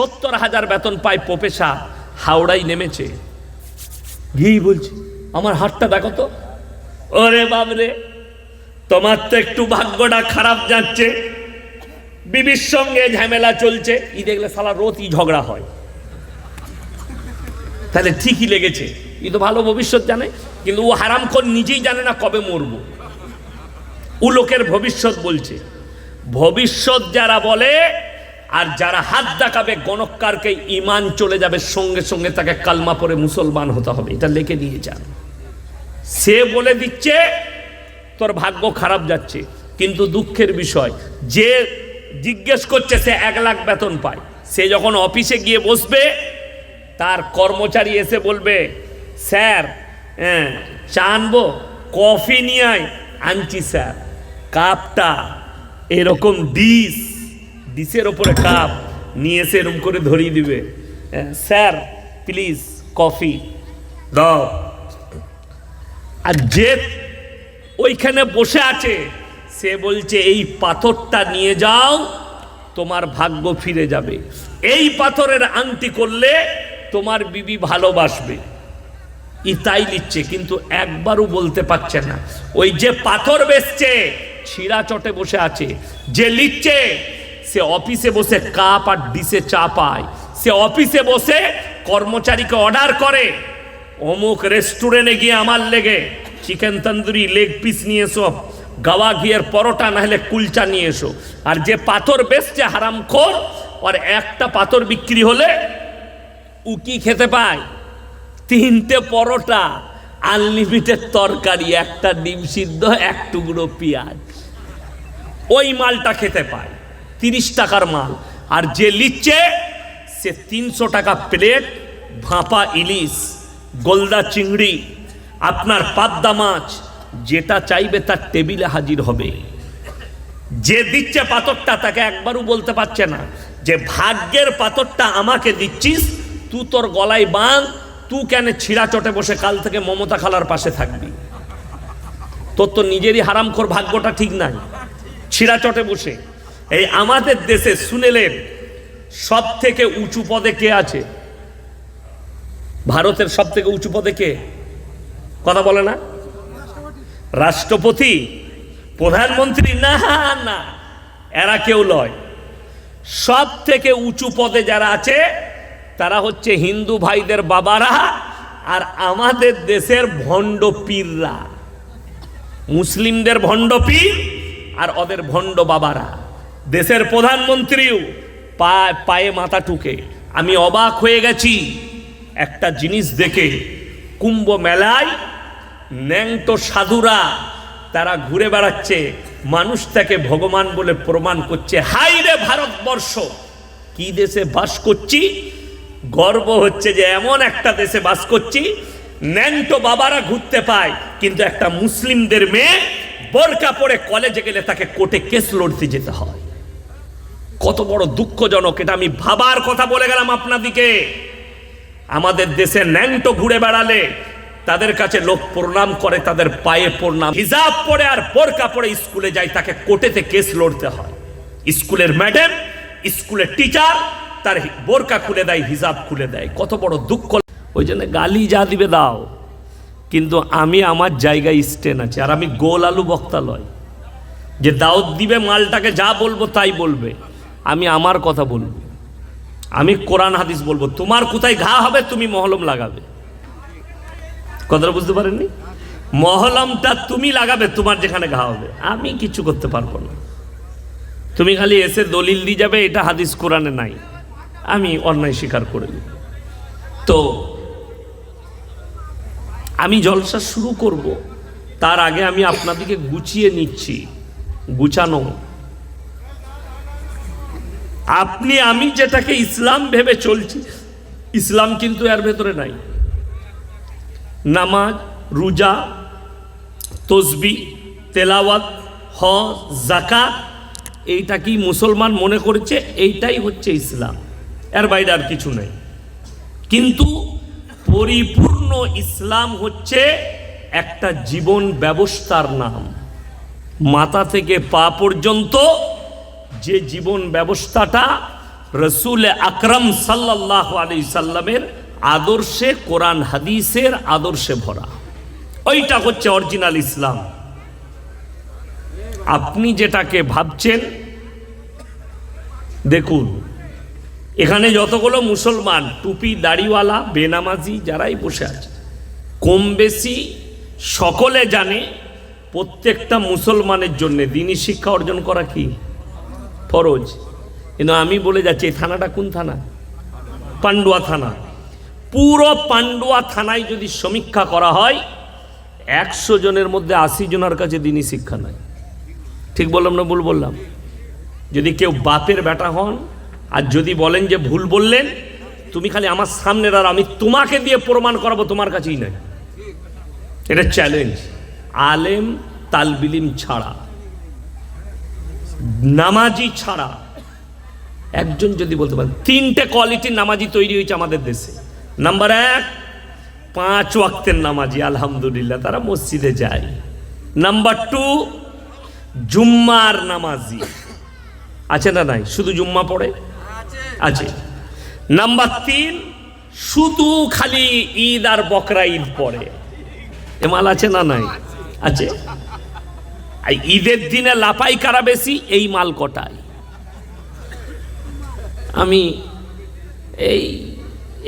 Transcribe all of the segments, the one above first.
70,000 বেতন পায় প্রফেসর, হাওড়ায় নেমেছে, গিয়ে বলছে আমার হাতটা দেখো তো। ওরে বাবরে, তোমার তো একটু ভাগ্যটা খারাপ যাচ্ছে, বিবির সঙ্গে ঝামেলা চলছে। ই দেখলে সালা রোজই ঝগড়া হয়, তাহলে ঠিকই লেগেছে। ই তো ভালো ভবিষ্যৎ জানে, কিন্তু ও হারামখোর নিজেই জানে না কবে মরবো। ও লোকের ভবিষ্যৎ বলছে। ভবিষ্যৎ যারা বলে আর যারা হাত দেখাবে গণকারকে ইমান চলে যাবে, সঙ্গে সঙ্গে তাকে কালমা পড়ে মুসলমান হতে হবে, এটা লিখে দিয়ে যান। সে বলে দিচ্ছে তোর ভাগ্য খারাপ যাচ্ছে, কিন্তু দুঃখের বিষয় যে জিজ্ঞেস করছে সে 1 লাখ বেতন পায়। সে যখন অফিসে গিয়ে বসবে, তার কর্মচারী এসে বলবে স্যার চা আনবো, কফি নিয়ে আয়, আনছি স্যার। কাপটা এরকম ডিশের ওপরে কাপ নিয়ে এসে এরকম করে ধরিয়ে দিবে, স্যার প্লিজ কফি দাও। আর যে ওইখানে বসে আছে সে বলছে এই পাথরটা নিয়ে যাও, তোমার ভাগ্য ফিরে যাবে, এই পাথরের আংটি করলে তোমার বিবি ভালোবাসবে। তাই লিখছে, কিন্তু একবারও বলতে পারছে না। ওই যে পাথর বেচছে ছিঁড়া চটে বসে আছে, যে লিখছে সে অফিসে বসে কাপ আর ডিশে চা পায়, সে অফিসে বসে কর্মচারীকে অর্ডার করে অমুক রেস্টুরেন্টে গিয়ে আমার লেগে চিকেন তন্দুরি লেগ পিস নিয়ে এসো, গাওয়া ঘিয়ের পরোটা না হলে কুলচা নিয়ে এসো। আর যে পাথর বেচছে হারামখোর, আর একটা পাথর বিক্রি হলে ও কি খেতে পায়? 3টে পরোটা, আনলিমিটেড তরকারি, একটা ডিম সিদ্ধ, 1 টুকরো পেঁয়াজ। ওই মালটা খেতে পায়, 30 টাকার মাল। আর যে লিচ্ছে সে 300 টাকা প্লেট ভাপা ইলিশ, গোলদা চিংড়ি, আপনার পাবদা মাছ, যেটা চাইবে তার টেবিলে হাজির হবে। যে দিচ্ছে পাথরটা তাকে একবারও বলতে পারছে না যে ভাগ্যের পাথরটা আমাকে দিচ্ছিস, তুই তোর গলায় বাঁধ, তুই কেন ছিঁড়া চটে বসে কাল থেকে মমতা খালার পাশে থাকবি? তোর তো নিজেরই হারামখোর ভাগ্যটা ঠিক নাই, ছিঁড়া চটে বসে। এই আমাদের দেশে শুনেলেন সব থেকে উঁচু পদে কে আছে? ভারতের সব থেকে উঁচু পদে কে? কথা বলে না? রাষ্ট্রপতি, প্রধানমন্ত্রী? না না, এরা কেউ নয়। সব থেকে উঁচু পদে যারা আছে তারা হচ্ছে হিন্দু ভাইদের বাবারা আর আমাদের দেশের ভণ্ড পীররা। মুসলিমদের ভণ্ড পীর আর ওদের ভণ্ড বাবারা। দেশের প্রধানমন্ত্রীও পায়ে মাথা টুকে। আমি অবাক হয়ে গেছি একটা জিনিস দেখে, কুম্ভ মেলায় ন্যাংটো সাধুরা তারা ঘুরে বেড়াচ্ছে, মানুষটাকে ভগবান বলে প্রমাণ করছে। হাই রে ভারতবর্ষ, কি দেশে বাস করছি, গর্ব হচ্ছে যে এমন একটা দেশে বাস করছি। ন্যাংটো বাবারা ঘুরতে পায়, কিন্তু একটা মুসলিমদের মেয়ে বোরকা পরে কলেজে গেলে তাকে কোর্টে কেস লড়তে যেতে হয়। কত বড় দুঃখজনক! এটা আমি ভাবার কথা বলে গেলাম আপনাদিকে। আমাদের দেশে ন্যাংটো ঘুরে বেড়ালে তাদের কাছে লোক প্রণাম করে, তাদের পায়ে প্রণাম। হিজাব পরে আর বোরকা পরে স্কুলে যায়, তাকে কোর্টেতে কেস লড়তে হয়। স্কুলের ম্যাডাম, স্কুলের টিচার তার বোরকা খুলে দেয়, হিজাব খুলে দেয়। কত বড় দুঃখ! ওই জন্য গালি যা দিবে দাও, কিন্তু আমি আমার জায়গায় স্টেন আছে। আর আমি গোল আলু বক্তা লয় যে দাওয়াত দিবে মালটাকে যা বলবো তাই বলবে। আমি আমার কথা বলবো, আমি কোরআন হাদিস বলবো। তোমার কোথায় ঘা হবে তুমি মহলম লাগাবে। কথাটা বুঝতে পারেননি? মহলমটা তুমি লাগাবে তোমার যেখানে ঘা হবে, আমি কিছু করতে পারবো না। তুমি খালি এসে দলিল দিয়ে যাবে এটা হাদিস কোরআনে নাই, আমি অন্যায় স্বীকার করে দেব। তো আমি জলসা শুরু করব, তার আগে আমি আপনাদেরকে গুছিয়ে নিচ্ছি। গুছানো, আপনি আমি যেটাকে ইসলাম ভেবে চলছি, ইসলাম কিন্তু এর ভেতরে নাই। নামাজ, রোজা, তসবিহ, তেলাওয়াত, হজ, যাকাত, এইটা কি মুসলমান মনে করেছে এইটাই হচ্ছে ইসলাম, এর বাইরে আর কিছু নেই। কিন্তু পরিপূর্ণ ইসলাম হচ্ছে একটা জীবন ব্যবস্থার নাম। মাথা থেকে পা পর্যন্ত যে জীবন ব্যবস্থাটা রসুল আকরম সাল্লাল্লাহু আলাইহি সাল্লামের আদর্শে, কোরআন হাদিসের আদর্শে ভরা। ওইটা হচ্ছে অরিজিনাল ইসলাম। আপনি যেটাকে ভাবছেন, দেখুন এখানে যতগুলো মুসলমান টুপি দাড়িওয়ালা বেনামাজি যারাই বসে আছে, কম বেশি সকলে জানে প্রত্যেকটা মুসলমানের জন্য দ্বীনি শিক্ষা অর্জন করা কি ফরজ। কিন্তু আমি বলে যাচ্ছি এই থানাটা কোন থানা? পান্ডুয়া থানা। পুরো পান্ডুয়া থানায় যদি সমীক্ষা করা হয় 100 জনের মধ্যে 80 জনের কাছে দ্বীনি শিক্ষা নাই। ঠিক বললাম না ভুল বললাম? যদি কেউ বাপের বেটা হন আর যদি বলেন যে ভুল বললেন, তুমি খালি আমার সামনে আর আমি তোমাকে দিয়ে প্রমাণ করাবো তোমার কাছেই নাই। এটা চ্যালেঞ্জ। আলেম তালবিলিম ছাড়া, নামাজি ছাড়া একজন যদি বলতে পারেন, 3টে কোয়ালিটির নামাজি তৈরি হয়েছে আমাদের দেশে। নাম্বার 1, 5 ওয়াক্তের নামাজি, আলহামদুলিল্লাহ তারা মসজিদে যায়। নাম্বার 2, জুম্মার নামাজি আছে না নাই? শুধু জুম্মা পড়ে আছে। নাম্বার 3, শুধু খালি ঈদ আর বকরা ঈদ পড়ে। এমাল আছে না নাই? আছে। ঈদের দিনে লাপাই কারা বেশি? এই মাল কটাই। আমি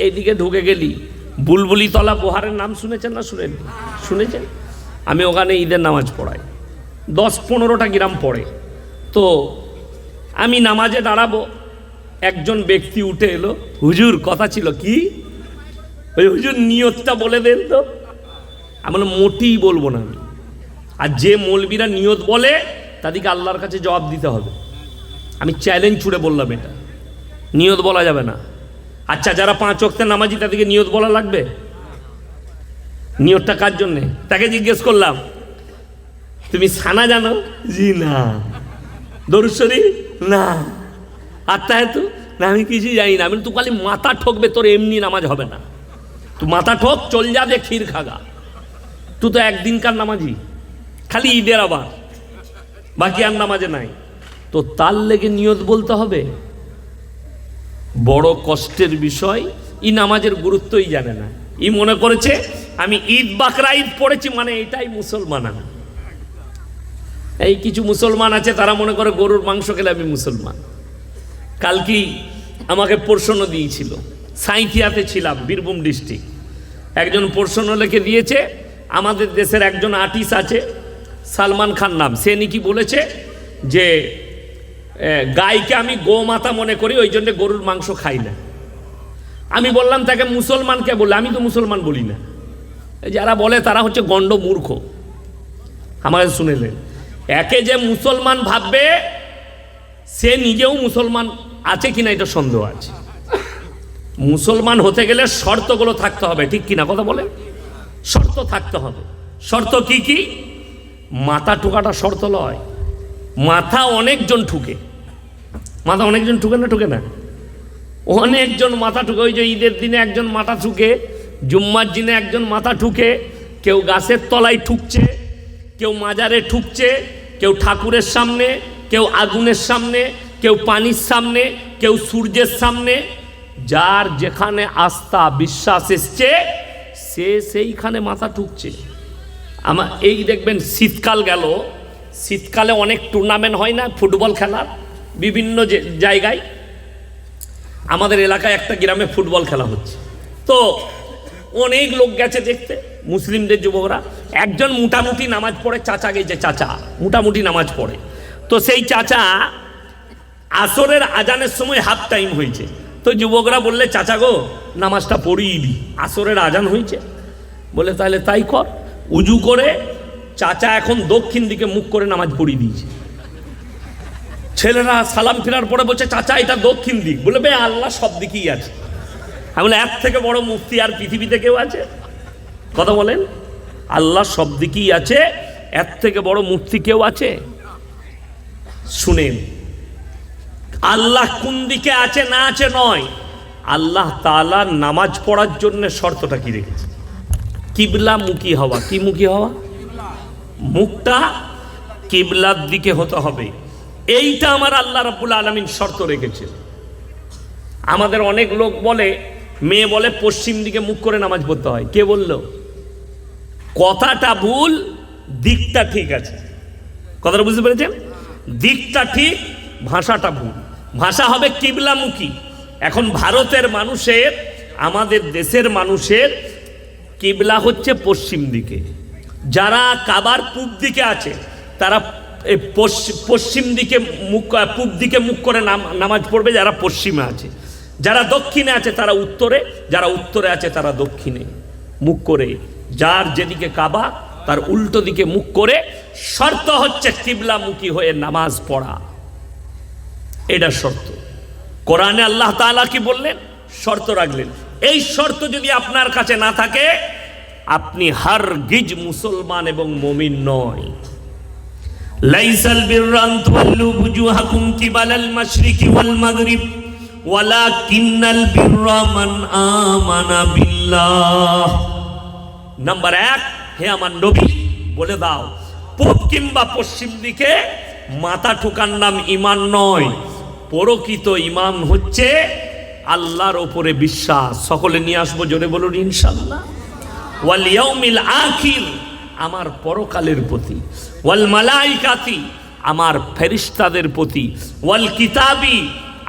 এইদিকে ঢুকে গেলি, বুলবুলি তলা বোহারের নাম শুনেছেন না শুনেন? শুনেছেন? আমি ওখানে ঈদের নামাজ পড়াই, 10-15টা গ্রাম পড়ে। তো আমি নামাজে দাঁড়াবো, একজন ব্যক্তি উঠে এলো, হুজুর কথা ছিল কি? ওই হুজুর নিয়তটা বলে দেন তো। আমি বললাম মোটেই বলবো না আমি। আর যে মৌলবীরা নিয়ত বলে তাদেরকে আল্লাহর কাছে জবাব দিতে হবে। আমি চ্যালেঞ্জ ছুড়ে বললাম এটা নিয়ত বলা যাবে না। আচ্ছা যারা 5 ওয়াক্তের নামাজি তাদেরকে নিয়ত বলা লাগবে? নিয়তটা কার জন্যে? তাকে জিজ্ঞেস করলাম তুমি সানা জানো? জি না। দরুদ শরীফ? না। আত্মায়াতু? না আমি কিছুই জানি না। আমি তুই খালি মাথা ঠকবে, তোর এমনি নামাজ হবে না। তুই মাথা ঠক, চল যা দে ক্ষীর খাগা। তুই তো একদিনকার নামাজি, খালি ঈদের আবার, বাকি আর নামাজে নাই। তো তার লেগে নিয়ত বলতে হবে? বড় কষ্টের বিষয়। ই নামাজের গুরুত্বই জানে না। ই মনে করেছে আমি ঈদ বাকরা ঈদ পড়েছি মানে এটাই মুসলমান। এই কিছু মুসলমান আছে তারা মনে করে গরুর মাংস খেলে আমি মুসলমান। কালকে আমাকে প্রশ্ন দিয়েছিল, সাঁইথিয়াতে ছিলাম, বীরভূম ডিস্ট্রিক্ট। একজন প্রশ্ন লিখে দিয়েছে, আমাদের দেশের একজন আর্টিস্ট আছে সালমান খান নাম, সে নাকি বলেছে যে গাইকে আমি গোমাতা মনে করি, ওই জন্য গরুর মাংস খাই না। আমি বললাম তাকে মুসলমানকে বলে, আমি তো মুসলমান বলি না। যারা বলে তারা হচ্ছে গণ্ড মূর্খ। আমাকে শুনেলেন, একে যে মুসলমান ভাববে সে নিজেও মুসলমান আছে কিনা এটা সন্দেহ আছে। মুসলমান হতে গেলে শর্তগুলো থাকতে হবে, ঠিক কিনা কথা বলে? শর্ত থাকতে হবে। শর্ত কি কি? মাথা ঠুকাটা শর্ত লয়। মাথা অনেকজন ঠুকে, মাথা অনেকজন ঠুকে না? ঠুকে না? অনেকজন মাথা ঠুকে। ওই যে ঈদের দিনে একজন মাথা ঠুকে, জুম্মার দিনে একজন মাথা ঠুকে, কেউ গাছের তলায় ঠুকছে, কেউ মাজারে ঠুকছে, কেউ ঠাকুরের সামনে, কেউ আগুনের সামনে, কেউ পানির সামনে, কেউ সূর্যের সামনে। যার যেখানে আস্থা বিশ্বাস এসছে সে সেইখানে মাথা ঠুকছে। আমার এই দেখবেন শীতকাল গেল, শীতকালে অনেক টুর্নামেন্ট হয় না ফুটবল খেলার, বিভিন্ন জায়গায়। আমাদের এলাকায় একটা গ্রামে ফুটবল খেলা হচ্ছে, তো অনেক লোক গেছে দেখতে, মুসলিমদের যুবকরা। একজন মোটামুটি নামাজ পড়ে, চাচা গেছে, চাচা মোটামুটি নামাজ পড়ে। তো সেই চাচা আসরের আজানের সময় হাফ টাইম হয়েছে, তো যুবকরা বললে চাচা গো নামাজটা পড়িয়ে দি, আসরের আজান হয়েছে। বলে তাহলে তাই কর। উজু করে চাচা এখন দক্ষিণ দিকে মুখ করে নামাজ পড়িয়ে দিয়েছে। ছেলেরা সালাম ফেরার পরে বলছে চাচা এটা দক্ষিণ দিক। বলে বে আল্লাহ সব দিকেই আছে। আমি বলে এর থেকে বড় মুফতি আর পৃথিবীতে কেউ আছে? কথা বলেন, আল্লাহ সব দিকেই আছে, এর থেকে বড় মুফতি কেউ আছে? শুনেন, আল্লাহ কোন দিকে আছে না আছে নয়, আল্লাহ তাআলা নামাজ পড়ার জন্য শর্তটা কি রেখেছে? কিবলা মুখী হওয়া। কি মুখী হওয়া? মুখটা কিবলার দিকে হতে হবে। এইটা আমার আল্লাহ রাব্বুল আলামিন শর্ত রেখেছে। আমাদের অনেক লোক বলে, মেয়ে বলে পশ্চিম দিকে মুখ করে নামাজ পড়তে হয়। কে বলল? কথাটা ভুল, দিকটা ঠিক আছে। কথাটা বুঝতে পেরেছেন? দিকটা ঠিক, ভাষাটা ভুল। ভাষা হবে কিবলামুখী। এখন ভারতের মানুষের, আমাদের দেশের মানুষের কিবলা হচ্ছে পশ্চিম দিকে। যারা কাবার পূব দিকে আছে তারা পশ্চিম দিকে মুখ, পূব দিকে মুখ করে নামাজ পড়বে যারা পশ্চিমে আছে। যারা দক্ষিণে আছে তারা উত্তরে, যারা উত্তরে আছে তারা দক্ষিণে মুখ করে। যার যেদিকে কাবা তার উল্টো দিকে মুখ করে। শর্ত হচ্ছে কিবলামুখী হয়ে নামাজ পড়া, এটা শর্ত। কোরআনে আল্লাহ তাআলা কি বললেন? শর্ত রাখলেন। এই শর্ত যদি আপনার কাছে না থাকে, আপনি হারগিজ মুসলমান এবং মুমিন নয়। লাইসাল বিররা আন তুওয়াল্লু বুজুহাকুম কিবালাল মাশরিকি ওয়াল মাগরিব ওয়ালাকিন্নাল বিররা মান আমানা বিল্লাহ। নাম্বার 1, হে আমার নবী বলে দাও, পূব কিংবা পশ্চিম দিকে মাথা ঠোকার নাম ঈমান নয়। প্রকৃত ঈমান হচ্ছে আল্লাহর উপরে বিশ্বাস। সকলে নিয়ে আসবো, জোরে বলুন ইনশাআল্লাহ। ওয়াল ইয়াউমিল আখির, আমার পরকালের প্রতি। ওয়াল মালাইকাতি, আমার ফেরেশতাদের প্রতি। ওয়াল কিতাবি,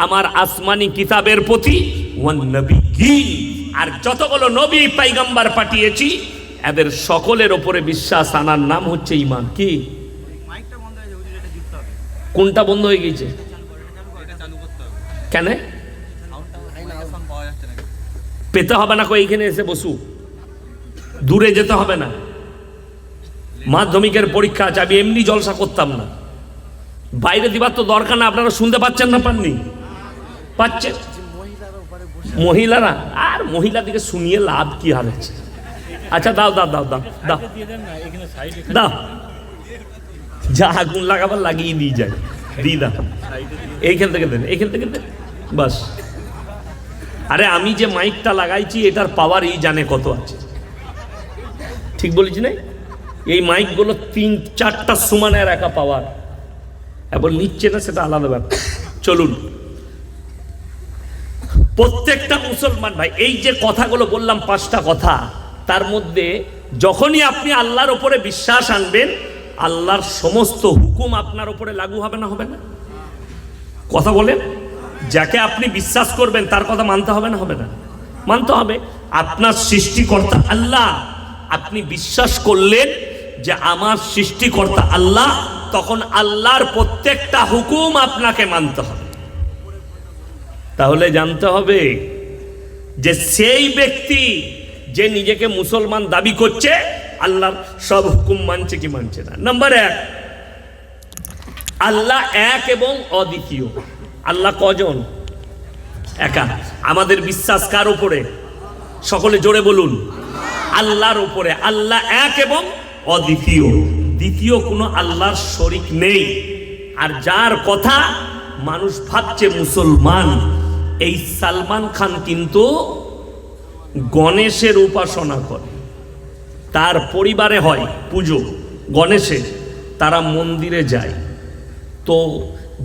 আমার আসমানি কিতাবের প্রতি। ওয়ান নবিয়্যিন, আর যতগুলো নবী পয়গম্বর পাঠিয়েছি এদের সকলের উপরে বিশ্বাস আনার নাম হচ্ছে ঈমান। কি? কোনটা বন্ধ হয়ে গেছে? কেন পেতে হবে না? এইখানে এসে বসু, দূরে যেতে হবে না। মাধ্যমিকের পরীক্ষা আছে, আমি এমনি জলসা করতাম না। বাইরে দিবার তো দরকার না। আপনারা শুনতে পাচ্ছেন না? পাননি? পাচ্ছেন? মহিলারা, আর মহিলা দিকে শুনিয়ে লাভ কি আর আছে? আচ্ছা দাও দাও দাও দাও দাও দাও, যা আগুন লাগাবার লাগিয়ে দিয়ে যায়, দিয়ে দাও। এইখান থেকে দেন, এইখান থেকে দেন, বাস। আরে আমি যে মাইকটা লাগাইছি এটার পাওয়ার এই জানে কত আছে। ঠিক বলেছি না? এই মাইকগুলো 3-4টা সমানের একা পাওয়ার, এবং নিচ্ছে না সেটা আলাদা ব্যাপার। চলুন, প্রত্যেকটা মুসলমান ভাই, এই যে কথাগুলো বললাম 5টা কথা, তার মধ্যে যখনই আপনি আল্লাহর উপরে বিশ্বাস আনবেন, আল্লাহর সমস্ত হুকুম আপনার উপরে লাগু হবে না? হবে না? কথা বলেন। যাকে আপনি বিশ্বাস করবেন তার কথা মানতে হবে না? হবে না? মানতে হবে। আপনার সৃষ্টিকর্তা আল্লাহ, আপনি বিশ্বাস করলেন যে আমার সৃষ্টিকর্তা আল্লাহ, তখন আল্লাহর প্রত্যেকটা হুকুম আপনাকে মানতে হবে। তাহলে জানতে হবে যে সেই ব্যক্তি যে নিজেকে মুসলমান দাবি করছে, আল্লাহর সব হুকুম মানছে কি মানছে না। নাম্বার 1, আল্লাহ এক এবং অদ্বিতীয়। আল্লাহ কজন? একা। আমাদের বিশ্বাস কার উপরে? সকলে জোরে বলুন, আল্লাহর উপরে। আল্লাহ এক এবং অদ্বিতীয়, দ্বিতীয় কোনো আল্লাহর শরীক নেই। আর যার কথা মানুষ ভাবছে মুসলমান, এই সালমান খান কিন্তু গণেশের উপাসনা করে। তার পরিবারে হয় পুজো গণেশের, তারা মন্দিরে যায়। তো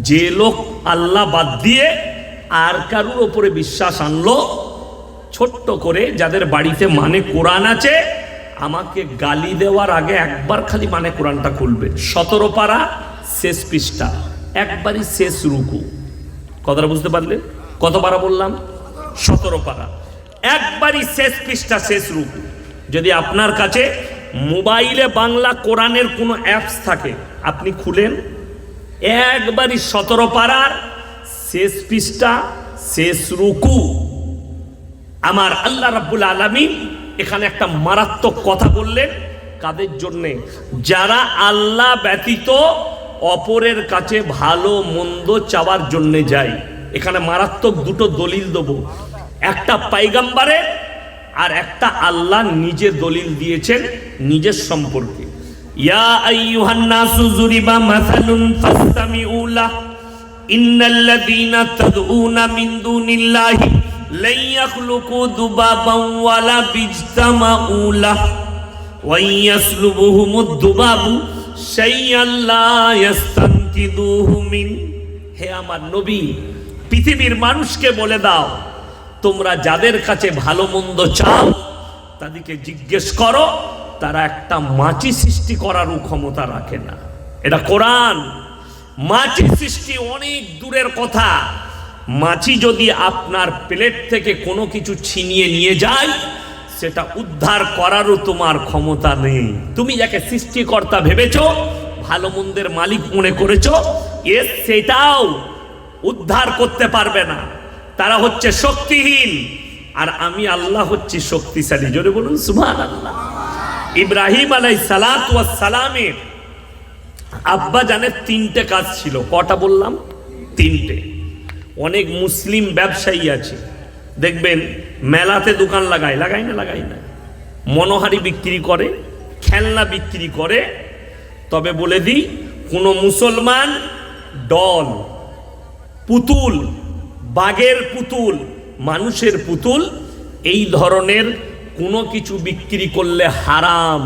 যে লোক আল্লাহ বাদ দিয়ে আর কারুর ওপরে বিশ্বাস আনলো, ছোট্ট করে যাদের বাড়িতে মানে কোরআন আছে, আমাকে গালি দেওয়ার আগে একবার খালি মানে কোরআনটা খুলবে। 17 পারা শেষ পৃষ্ঠা, একবারই শেষ রুকু। কথাটা বুঝতে পারলেন? কত পারা বললাম? 17 পারা, একবারই শেষ পৃষ্ঠা, শেষ রুকু। যদি আপনার কাছে মোবাইলে বাংলা কোরআনের কোনো অ্যাপস থাকে, আপনি খুলেন, একবারই 17 পারার শেষ পৃষ্ঠা, শেষ রুকু। আমার আল্লাহ রাব্বুল আলামিন এখানে একটা মারাত্মক কথা বললেন। কাদের জন্যে? যারা আল্লাহ ব্যতীত অপরের কাছে ভালো মন্দ চাওয়ার জন্যে যায়। এখানে মারাত্মক দুটো দলিল দেবো, একটা পয়গম্বরের আর একটা আল্লাহ নিজে দলিল দিয়েছেন নিজের সম্পর্কে। ইয়া আইয়ুহান নাসু যুরিবা মাসালুন ফাসতামিউ লাহ ইন্নাল্লাযীনা তাদউনা মিন দুনিল্লাহি লা ইয়াখলুকু দুবাবান ওয়ালা বিজতামাউ লাহ ওয়া ইয়াসলুবুহুমুদ দুবাবু শাইআন লা ইস্তানকিদুহু মিন। হে আমার নবী, পৃথিবীর মানুষকে বলে দাও, তোমরা যাদের কাছে ভালো মন্দ চাও তাদেরকে জিজ্ঞেস করো, তারা একটা মাছি সৃষ্টি করারও ক্ষমতা রাখে না। এটা কোরআন। মাছি সৃষ্টি অনেক দূরের কথা। মাছি যদি আপনার প্লেট থেকে কোনো কিছু ছিনিয়ে নিয়ে যায়, সেটা উদ্ধার করারও তোমার ক্ষমতা নেই। তুমি যাকে সৃষ্টিকর্তা ভেবেছো, ভালো মন্দের মালিক মনে করেছো, সেটাও উদ্ধার করতে পারবে না। তারা হচ্ছে শক্তিহীন, আর আমি আল্লাহ হচ্ছি শক্তিশালী। জোরে বলুন সুবহানাল্লাহ। ইব্রাহিম আলাইহিস সালাতু ওয়াস সালামের আব্বা জানের 3টে কাজ ছিল। কটা বললাম? 3টে। অনেক মুসলিম ব্যবসায়ী আছে, দেখবেন মেলাতে দোকান লাগায় না, মনোহারি বিক্রি করে, খেলনা বিক্রি করে। তবে বলে দিই, কোনো মুসলমান ডল, পুতুল, বাঘের পুতুল, মানুষের পুতুল, এই ধরনের কোনো কিছু বিক্রি করলে হারাম,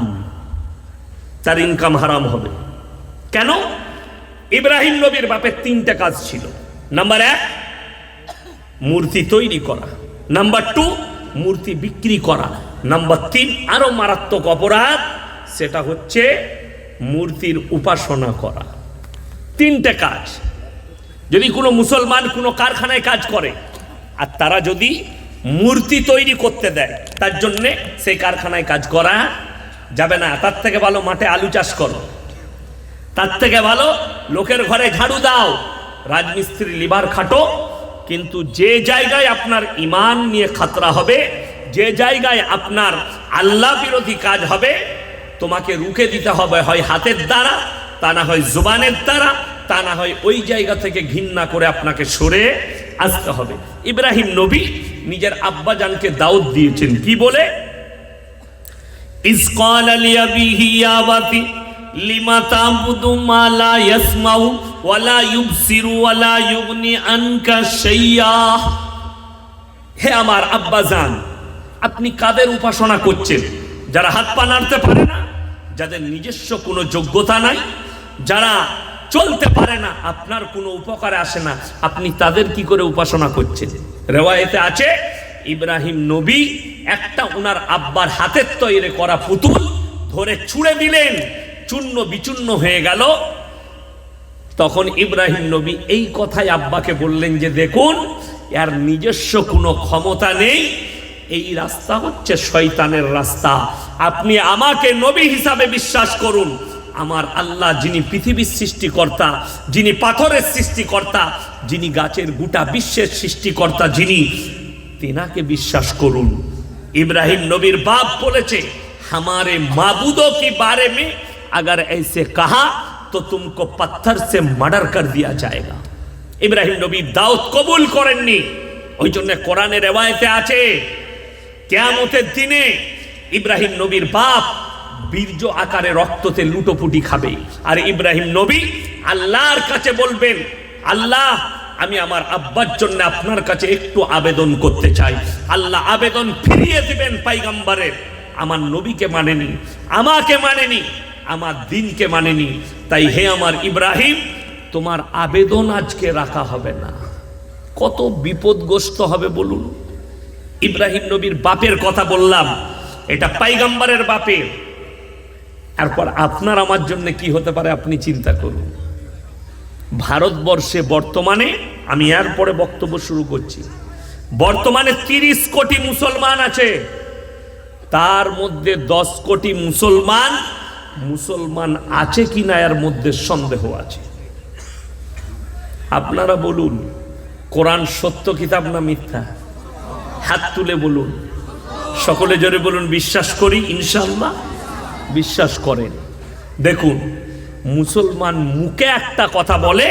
তার ইনকাম হারাম হবে। কেন? ইব্রাহিম নবীর বাপের 3টে কাজ ছিল। নাম্বার 1, মূর্তি তৈরি করা। নাম্বার 2, মূর্তি বিক্রি করা। নাম্বার 3, আরো মারাত্মক অপরাধ, সেটা হচ্ছে মূর্তির উপাসনা করা। 3টে কাজ। যদি কোনো মুসলমান কোনো কারখানায় কাজ করে আর তারা যদি মূর্তি তৈরি করতে দেয়, তার জন্যে সেই কারখানায় কাজ করা যাবে না। তার থেকে ভালো মাঠে আলু চাষ করো, তার থেকে ভালো লোকের ঘরে ঝাড়ু দাও, রাজমিস্ত্রি লিভার খাটো। কিন্তু যে জায়গায় আপনার ইমান নিয়ে খাতরা হবে, যে জায়গায় আপনার আল্লাহ বিরোধী কাজ হবে, তোমাকে রুখে দিতে হবে, হয় হাতের দ্বারা, তা না হয় জুবানের দ্বারা, তা না হয় ওই জায়গা থেকে ঘৃণা করে আপনাকে সরে আসতে হবে। ইব্রাহিম নবী নিজের আব্বাজানকে দাওয়াত দিয়েছেন কি বলে? ইস ক্বালা লিআবিহি ইয়া আবাতি লিমা তা'বুদু মা লা ইয়াসমাউ ওয়া লা ইউবসিরু ওয়া লা ইউগনি আনকা শাইয়্যা। হে আমার আব্বাজান, আপনি কাদের উপাসনা করছেন? যারা হাত পা নাড়তে পারে না, যাদের নিজস্ব কোনো যোগ্যতা নাই, যারা চলতে পারে না, আপনার কোনো উপকারে আসে না, আপনি তাদের কি করে উপাসনা করছেন? রেওয়ায়েতে আছে, ইব্রাহিম নবী একটা উনার আব্বার হাতের তৈরি করা পুতুল ধরে ছুঁড়ে দিলেন, চূর্ণ বিচূর্ণ হয়ে গেল। তখন ইব্রাহিম নবী এই কথাই আব্বাকে বললেন যে দেখুন, এর নিজস্ব কোনো ক্ষমতা নেই, এই রাস্তা হচ্ছে শয়তানের রাস্তা। আপনি আমাকে নবী হিসাবে বিশ্বাস করুন, আমার আল্লাহ যিনি পৃথিবীর সৃষ্টিকর্তা, যিনি পাথরের সৃষ্টিকর্তা, যিনি গাছের গোটা বিশ্বের সৃষ্টিকর্তা, যিনি, তেনাকে বিশ্বাস করুন। ইব্রাহিম নবীর বাপ বলেছে, हमारे माबूदों के बारे में अगर ऐसे कहा तो तुमको पत्थर से मर्डर कर दिया जाएगा। ইব্রাহিম নবী দাওয়াত কবুল করেননি। ওই জন্য কোরআনের রেওয়ায়েতে আছে, কিয়ামতের দিনে ইব্রাহিম নবীর বাপ বীর্য আকারে রক্ততে লুটোপুটি খাবে, আর ইব্রাহিম নবী আল্লাহর কাছে বলবেন, আল্লাহ আমি আমার আব্বার জন্য আপনার কাছে একটু আবেদন করতে চাই। আল্লাহ আবেদন ফিরিয়ে দিবেন পয়গম্বরের। আমার নবীকে মানেনি, আমাকে মানেনি, আমার দিনকে মানেনি, তাই হে আমার ইব্রাহিম, তোমার আবেদন আজকে রাখা হবে না। কত বিপদগ্রস্ত হবে বলুন। ইব্রাহিম নবীর বাপের কথা বললাম, এটা পয়গম্বরের বাপের। এরপর আপনার আমার জন্য কি হতে পারে আপনি চিন্তা করুন। ভারতবর্ষে বর্তমানে, আমি এরপরে বক্তব্য শুরু করছি, বর্তমানে 30 কোটি মুসলমান আছে, তার মধ্যে 10 কোটি মুসলমান আছে কিনা এর মধ্যে সন্দেহ আছে। আপনারা বলুন, কোরআন সত্য কিতাব না মিথ্যা? হাত তুলে বলুন, সকলে জোরে বলুন বিশ্বাস করি, ইনশাআল্লাহ বিশ্বাস করেন। দেখুন, মুসলমান মুখে একটা কথা বলে,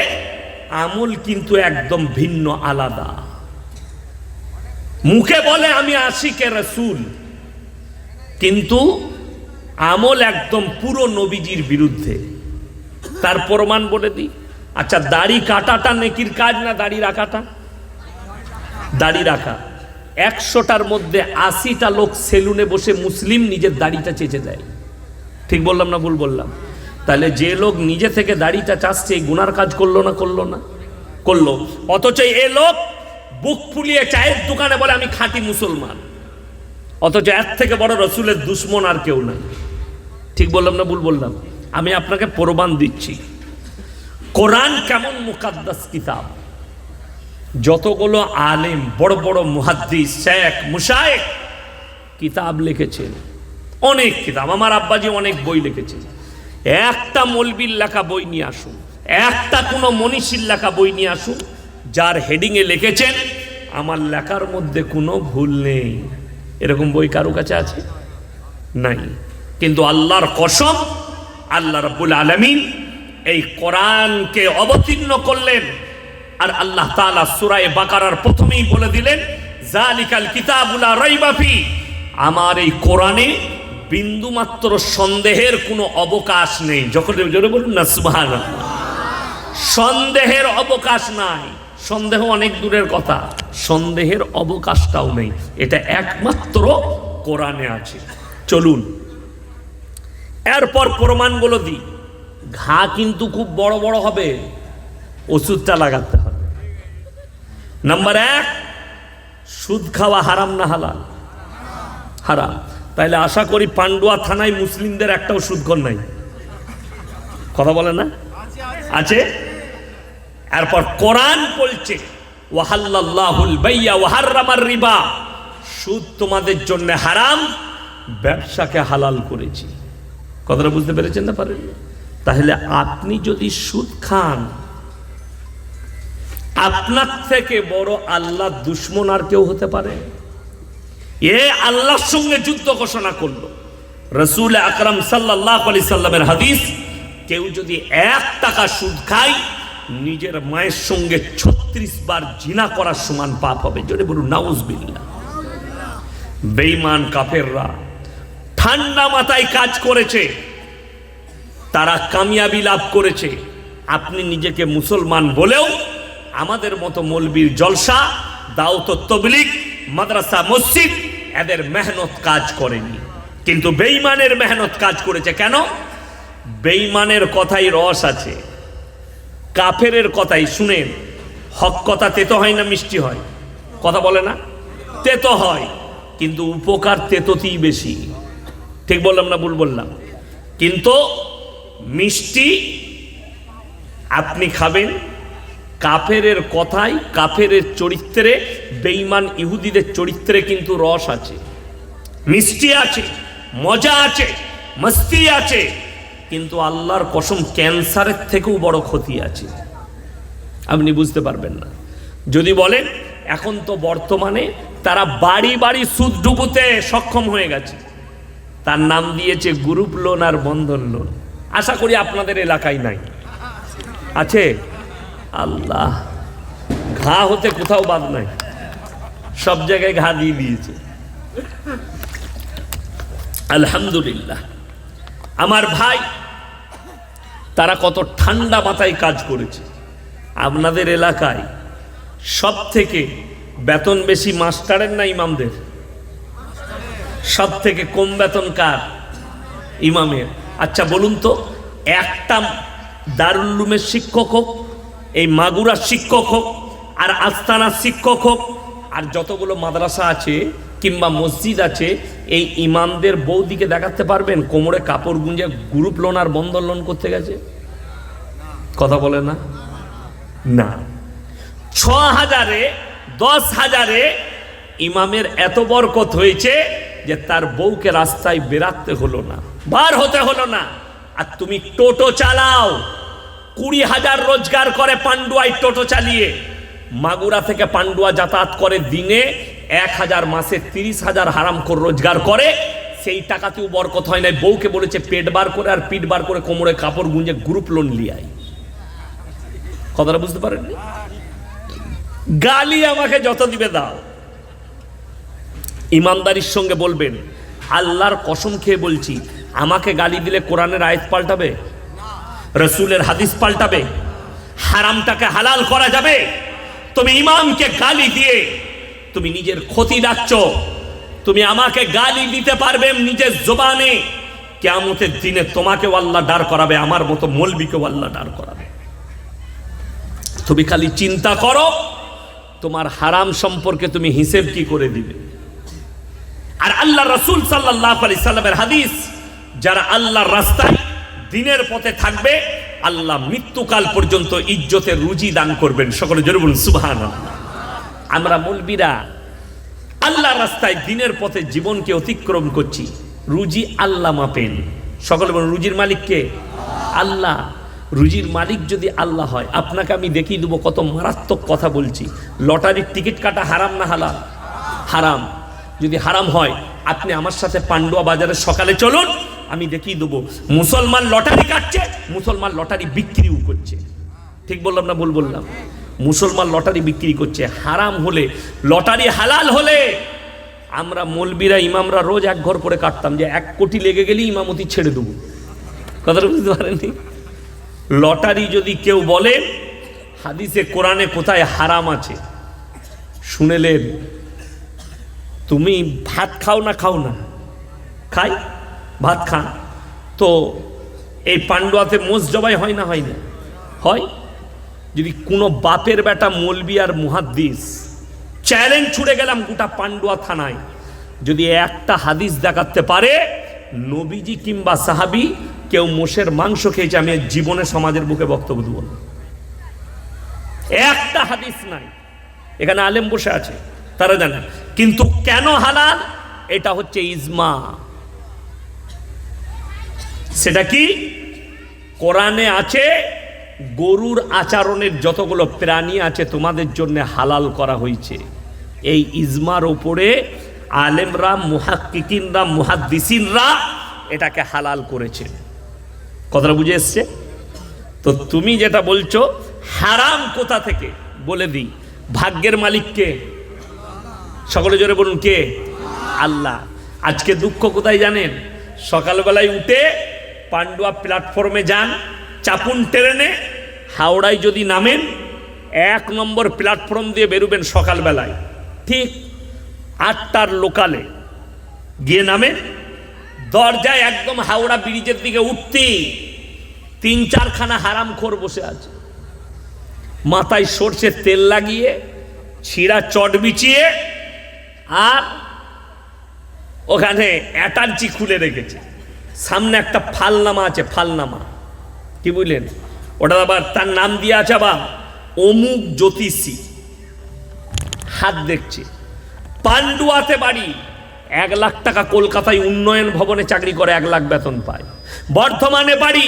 আমল কিন্তু একদম ভিন্ন, আলাদা। মুখে বলে আমি আশিকে রাসূল, কিন্তু আমল একদম পুরো নবীজির বিরুদ্ধে। তার প্রমাণ বলে দিই। আচ্ছা, দাড়ি কাটাটা নেকির কাজ না দাড়ি রাখাটা? দাড়ি রাখা। 100টার মধ্যে 80টা লোক সেলুনে বসে মুসলিম নিজের দাড়িটা চেঁচে দেয়। ঠিক বললাম না ভুল বললাম? তাহলে যে লোক নিজে থেকে দাড়িটা চাচ্ছে, এই গুনার কাজ করলো না? করলো, অথচ এ লোক বুক ফুলিয়ে চায়ের দোকানে বলে আমি খাঁটি মুসলমান, অথচ এর থেকে বড় রসুলের দুশ্মন আর কেউ নাই। ঠিক বললাম না ভুল বললাম? আমি আপনাকে প্রমাণ দিচ্ছি কোরআন কেমন মুকাদ্দাস কিতাব। যতগুলো আলেম বড় বড় মুহাদ্দিস শেখ মুশায়েখ কিতাব লিখেছেন, অনেক কিতাব, আমার আব্বাজি অনেক বই লিখেছেন। একটা মৌলবীর লেখা বই নিয়ে আসুন, একটা কোনো মনীষীর লেখা বই নিয়ে আসুন যার হেডিংয়ে লিখেছেন আমার লেখার মধ্যে কোনো ভুল নেই, এরকম বই কারো কাছে আছে? নাই। কিন্তু আল্লাহর কসম, আল্লাহ রাব্বুল আলামিন এই কোরআনকে অবতীর্ণ করলেন, আর আল্লাহ তাআলা সূরা বাকারার প্রথমেই বলে দিলেন যালিকাল কিতাবু লা রাইবা ফি, আমার এই কোরআনে বিন্দুমাত্র সন্দেহের কোনো অবকাশ নেই। যখন জোরে বলুন না সুবহানাল্লাহ। সন্দেহের অবকাশ নাই। সন্দেহ অনেক দূরের কথা, সন্দেহের অবকাশটাও নেই, এটা একমাত্র কোরআনে আছে। চলুন এরপর প্রমাণগুলো দিই। ঘা কিন্তু খুব বড় বড় হবে, ওষুধটা লাগাতে হবে। নাম্বার 1, সুদ খাওয়া হারাম না হালাল? হারাম। তাইলে আশা করি পান্ডুয়া থানায় মুসলিমদের একটাও সুদখোর নাই, কথা বলে না? আছে। এরপর কোরআন বলছে ওয়াহাল্লাল্লাহুল বাইয়া ওয়া হাররামার রিবা, সুদ তোমাদের জন্য হারাম, ব্যবসাকে হালাল করেছি। কথাটা বুঝতে পেরেছেন না পারেন? তাহলে আপনি যদি সুদ খান, আপনার থেকে বড় আল্লাহর দুশমন আর কেউ হতে পারে? এ আল্লাহর সঙ্গে যুদ্ধ ঘোষণা করলো। রাসূল আকরাম সাল্লাল্লাহু আলাইহি সাল্লামের হাদিস, কেউ যদি 1 টাকা সুদ খায় নিজের মায়ের সঙ্গে 36 বার জিনা করার সমান পাপ হবে। যদি বলুন নাউজুবিল্লাহ। বেঈমান কাফেররা ঠান্ডা মাথায় কাজ করেছে, তারা কামিয়াবি লাভ করেছে। আপনি নিজেকে মুসলমান বলেও আমাদের মতো মৌলবীর জলসা, দাওয়াত তাবলীগ, মাদ্রাসা, মসজিদ এদের মেহনত কাজ করেনি, কিন্তু বেঈমানের মেহনত কাজ করেছে। কেন? বেঈমানের কথাই রস আছে, কাফেরের কথাই শুনেন। হক কথা তেতো হয় না মিষ্টি হয়? কথা বলে না? তেতো হয়, কিন্তু উপকার তেতোতেই বেশি। ঠিক বললাম না ভুল বললাম? কিন্তু মিষ্টি আপনি খাবেন, কাফেরের কথাই, কাফেরের চরিত্রে, বেঈমান ইহুদিদের চরিত্রে কিন্তু রস আছে, মিষ্টি আছে, মজা আছে, মস্তি আছে, কিন্তু আল্লাহর কসম ক্যান্সারের থেকেও বড় ক্ষতি আছে। আপনি বুঝতে পারবেন না। যদি বলেন এখন তো বর্তমানে তারা বাড়ি বাড়ি সুদ ডুবুতে সক্ষম হয়ে গেছে, তার নাম দিয়েছে গ্রুপ লোন আর বন্ধন লোন। আশা করি আপনাদের এলাকায় নাই, আছে? আল্লাহ, ঘা হতে কোথাও বাদ নাই, সব জায়গায় ঘা দিয়ে দিয়েছে। আলহামদুলিল্লাহ। আমার ভাই, তারা কত ঠান্ডা মাথায় কাজ করেছে। আপনাদের এলাকায় সব থেকে বেতন বেশি মাস্টারের না ইমামদের? সব থেকে কম বেতন কার? ইমামের। আচ্ছা বলুন তো, একটা দারুল উলুমের শিক্ষক হোক, এই মাগুরার শিক্ষক হোক, আর আস্তানার শিক্ষক হোক, আর যতগুলো মাদ্রাসা আছে কিংবা মসজিদ আছে, এই ইমামদের বৌদিকে দেখাতে পারবেন কোমরে কাপড় গুঁজে গ্রুপ লোন আর বন্ধন লোন করতে গেছে? কথা বলে না? না। 6,000-এ 10,000-এ ইমামের এত বরকত হয়েছে যে তার বউকে রাস্তায় বেরাতে হলো না, বার হতে হলো না। আর তুমি টোটো চালাও, 20,000 রোজগার করে পান্ডুয়ায় টোটো চালিয়ে, মাগুরা থেকে পান্ডুয়া যাতায়াত করে দিনে 1,000, মাসে 30,000 হারামখোর রোজগার করে, সেই টাকাতেও বরকত হয় নাই। বউকে বলেছে পেট বার করে আর পিঠ বার করে কোমরে কাপড় গুঁজে গ্রুপ লোন লিয়াই। কথাটা বুঝতে পারেননি? গালি আমাকে যত দিবে দাও, ইমানদারির সঙ্গে বলবেন। আল্লাহর কসম খেয়ে বলছি, আমাকে গালি দিলে কোরআনের আয়াত পাল্টাবে? রাসূলের হাদিস পাল্টাবে? হারামটাকে হালাল করা যাবে? তুমি ইমামকে গালি দিয়ে তুমি নিজের ক্ষতি ডাকছ। তুমি আমাকে গালি দিতে পারবে নিজের জবানে, কিয়ামতের দিনে তোমাকেও আল্লাহ দাঁড় করাবে, আমার মতো মৌলবীকেও আল্লাহ দাঁড় করাবে। তুমি খালি চিন্তা করো তোমার হারাম সম্পর্কে তুমি হিসেব কি করে দিবে। আর আল্লাহ রাসূল সাল্লাল্লাহু আলাইহি সাল্লামের হাদিস, যারা আল্লাহর রাস্তায় দিনের পথে থাকবে আল্লাহ মৃত্যুকাল পর্যন্ত ইজ্জতের রুজি দান করবেন। সকলে জোরে বলুন সুবহানাল্লাহ। আমরা মৌলবীরা আল্লাহর রাস্তায় দিনের পথে জীবনকে অতিক্রম করছি, রুজি আল্লাহ মাপেন। সকলে বলুন রুজির মালিক কে? আল্লাহ। রুজির মালিক যদি আল্লাহ হয়, আপনাকে আমি দেখিয়ে দেবো কত মারাত্মক কথা বলছি। লটারির টিকিট কাটা হারাম না হালাল? হারাম। যদি হারাম হয় আপনি আমার সাথে পান্ডুয়া বাজারে সকালে চলুন, আমি দেখিয়ে দেবো মুসলমান লটারি কাটছে, মুসলমান লটারি বিক্রিও করছে। ঠিক বললাম না ভুল বললাম? মুসলমান লটারি বিক্রি করছে। হারাম হলে, লটারি হালাল হলে আমরা মৌলবীরা ইমামরা রোজ এক ঘর করে কাটতাম, যে 1 কোটি লেগে গেলেই ইমামতি ছেড়ে দেবো। কথাটা বুঝতে পারেননি? লটারি যদি কেউ বলে হাদিসে কোরআনে কোথায় হারাম আছে শুনেলেন? তুমি ভাত খাও না? খাও না? খাই, ভাত খান। তো এই পান্ডুয়াতে মোষ জবাই হয় না? হয় না? হয়। যদি কোনো বাপের বেটা মৌলবি আর মুহাদ্দিস, চ্যালেঞ্জ ছুড়ে গেলাম গোটা পান্ডুয়া থানায়, যদি একটা হাদিস দেখাতে পারে নবীজি কিংবা সাহাবী কেউ মোষের মাংস খেয়েছে, আমি জীবনে সমাজের বুকে বক্তব্য দেব না। একটা হাদিস নাই। এখানে আলেম বসে আছে, তারা জানে। কিন্তু কেন হালাল? এটা হচ্ছে ইজমা। সেটা কি? কোরআনে আছে গরুর আচরণের যতগুলো প্রাণী আছে তোমাদের জন্য হালাল করা হয়েছে। এই ইজমার উপরে আলেমরা, মুহাক্কিকিনরা, মুহাদ্দিসিনরা এটাকে হালাল করেছে। কথাটা বুঝে এসছে তো? তুমি যেটা বলছো হারাম কোথা থেকে বলে দিই। ভাগ্যের মালিক কে? সকলে জোরে বলুন কে? আল্লাহ। আজকে দুঃখ কোথায় জানেন? সকালবেলায় উঠে পান্ডুয়া প্ল্যাটফর্মে যান, চাপুন ট্রেনে, হাওড়ায় যদি নামেন 1 নম্বর প্ল্যাটফর্ম দিয়ে বেরোবেন সকালবেলায়, ঠিক 8টার লোকালে গিয়ে নামেন, দরজায় একদম হাওড়া ব্রিজের দিকে উঠতেই 3-4 খানা হারামখোর বসে আছে, মাথায় সরষের তেল লাগিয়ে, ছিঁড়া চট বিছিয়ে, আর ওখানে অ্যাটার্জি খুলে রেখেছে। সামনে একটা ফালনামা আছে, ফালনামা কি বুঝলেন? ওটা আবার তার নাম দিয়ে আছে আবার অমুক জ্যোতিষী। হাত দেখছে। পান্ডুয়াতে বাড়ি, 1 লাখ টাকা, কলকাতায় উন্নয়ন ভবনে চাকরি করে 1 লাখ বেতন পায়। বর্ধমানে বাড়ি,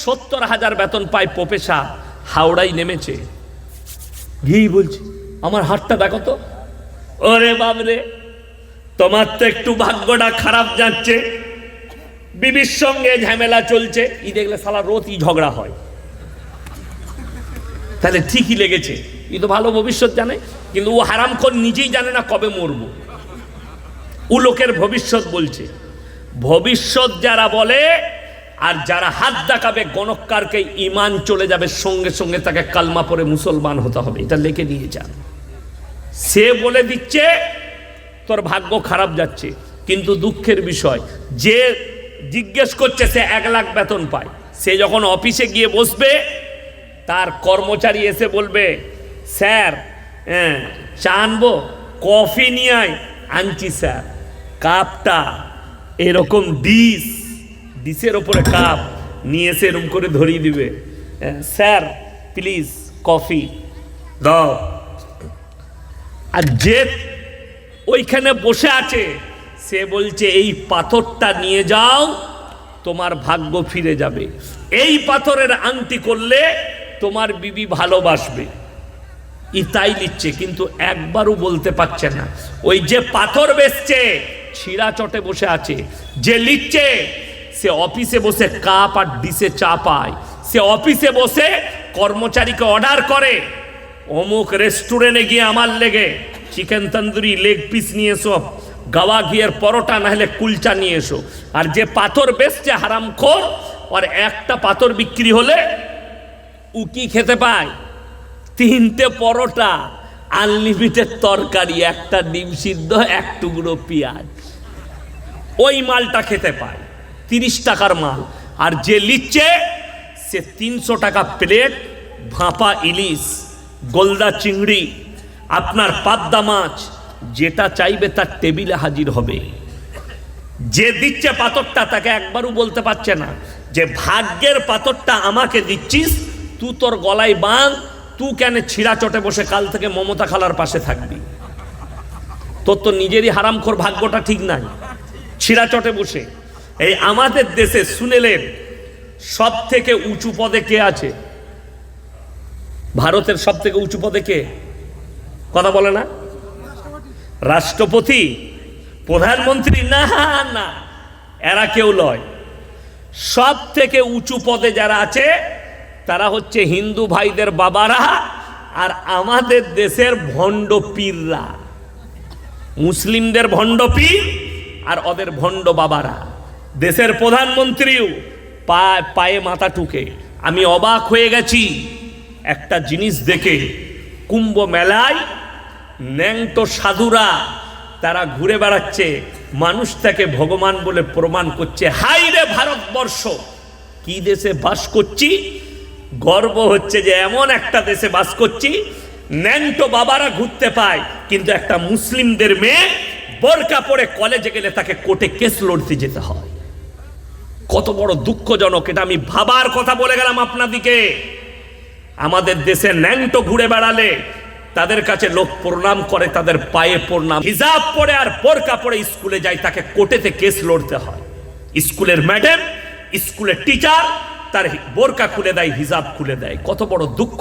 70,000 বেতন পায় প্রফেসর। হাওড়ায় নেমেছে, গিয়ে বলছে আমার হাতটা দেখো তো। ওরে বাবরে, তোমার তো একটু ভাগ্যটা খারাপ যাচ্ছে, বিবির সঙ্গে ঝামেলা চলছে। ই দেখলে সালা রোজই ঝগড়া হয়, তাহলে ঠিকই লেগেছে। ই তো ভালো ভবিষ্যৎ জানে, কিন্তু ও হারামখোর নিজেই জানে না কবে মরবো। ও লোকের ভবিষ্যৎ বলছে। ভবিষ্যৎ যারা বলে আর যারা হাত দেখাবে গণককারকে ইমান চলে যাবে, সঙ্গে সঙ্গে তাকে কালমা পড়ে মুসলমান হতে হবে, এটা লিখে নিয়ে যান। সে বলে দিচ্ছে তোর ভাগ্য খারাপ যাচ্ছে, কিন্তু দুঃখের বিষয় যে জিজ্ঞেস করছে সে 1 লাখ বেতন পায়। সে যখন অফিসে গিয়ে বসবে, তার কর্মচারী এসে বলবে স্যার চা আনবো? কফি নিয়ে আয়। আনছি স্যার। কাপটা এরকম ডিশের ওপরে কাপ নিয়ে এসে এরকম করে ধরিয়ে দিবে, স্যার প্লিজ কফি দাও। আর যে ওইখানে বসে আছে সে বলছে এই পাথরটা নিয়ে যাও, তোমার ভাগ্য ফিরে যাবে। এই পাথরের আংটি করলে তোমার বিবি ভালোবাসবে। তাই নিচ্ছে, কিন্তু একবারও বলতে পারছে না। ওই যে পাথর বেচছে ছিঁড়া চটে বসে আছে, যে লিখছে সে অফিসে বসে কাপ আর ডিশে চা পায়। সে অফিসে বসে কর্মচারীকে অর্ডার করে অমুক রেস্টুরেন্টে গিয়ে আমার লেগে চিকেন তন্দুরি লেগ পিস নিয়ে এসো, গাওয়া ঘিয়ের পরোটা না হলে কুলচা নিয়ে এসো। আর যে পাথর বেচছে হারামখোর, আর একটা পাথর বিক্রি হলে ও কি খেতে পায়? 3টে পরোটা, আনলিমিটেড তরকারি, একটা ডিম সিদ্ধ, 1 টুকরো পেঁয়াজ। ওই মালটা খেতে পায়, 30 টাকার মাল। আর যে লিচ্ছে সে 300 টাকা প্লেট ভাপা ইলিশ, গোলদা চিংড়ি, আপনার পাবদা মাছ, যেটা চাইবে তার টেবিলে হাজির হবে। যে দিচ্ছে পাথরটা তাকে একবারও বলতে পারছে না যে ভাগ্যের পাথরটা আমাকে দিচ্ছিস, তুই তোর গলায় বাঁধ, তুই কেন ছিঁড়া চটে বসে কাল থেকে মমতা খালার পাশে থাকবি? তোর তো নিজেরই হারামখোর ভাগ্যটা ঠিক নাই, ছিঁড়া চটে বসে। এই আমাদের দেশে শুনেলেন সব থেকে উঁচু পদে কে আছে? ভারতের সব থেকে উঁচু পদে কে? কথা বলে না? রাষ্ট্রপতি, প্রধানমন্ত্রী? না না, এরা কেউ লয়। সব থেকে উঁচু পদে যারা আছে তারা হচ্ছে হিন্দু ভাইদের বাবারা আর আমাদের দেশের ভণ্ড পীররা। মুসলিমদের ভণ্ড পীর আর ওদের ভণ্ড বাবারা। দেশের প্রধানমন্ত্রীও পায়ে মাথা টুকে। আমি অবাক হয়ে গেছি একটা জিনিস দেখে, কুম্ভ মেলায় ন্যাংটো সাধুরা তারা ঘুরে বেড়াচ্ছে, মানুষটাকে ভগবান বলে প্রমাণ করছে। হাই রে ভারতবর্ষ, কি দেশে বাস করছি, গর্ব হচ্ছে যে এমন একটা দেশে বাস করছি। ন্যাংটো বাবারা ঘুরতে পায়, কিন্তু একটা মুসলিমদের মেয়ে বোরকা পরে কলেজে গেলে তাকে কোর্টে কেস লড়তে যেতে হয়। কত বড় দুঃখজনক এটা। আমি ভাবার কথা বলে গেলাম আপনাদিকে। আমাদের দেশে ন্যাংটো ঘুরে বেড়ালে তাদের কাছে লোক প্রণাম করে, তাদের পায়ে প্রণাম। হিজাব পরে আর বোরকা পরে স্কুলে যায়, তাকে কোর্টেতে কেস লড়তে হয়। স্কুলের ম্যাডাম, স্কুলের টিচার তার বোরকা খুলে দেয়, হিজাব খুলে দেয়। কত বড় দুঃখ।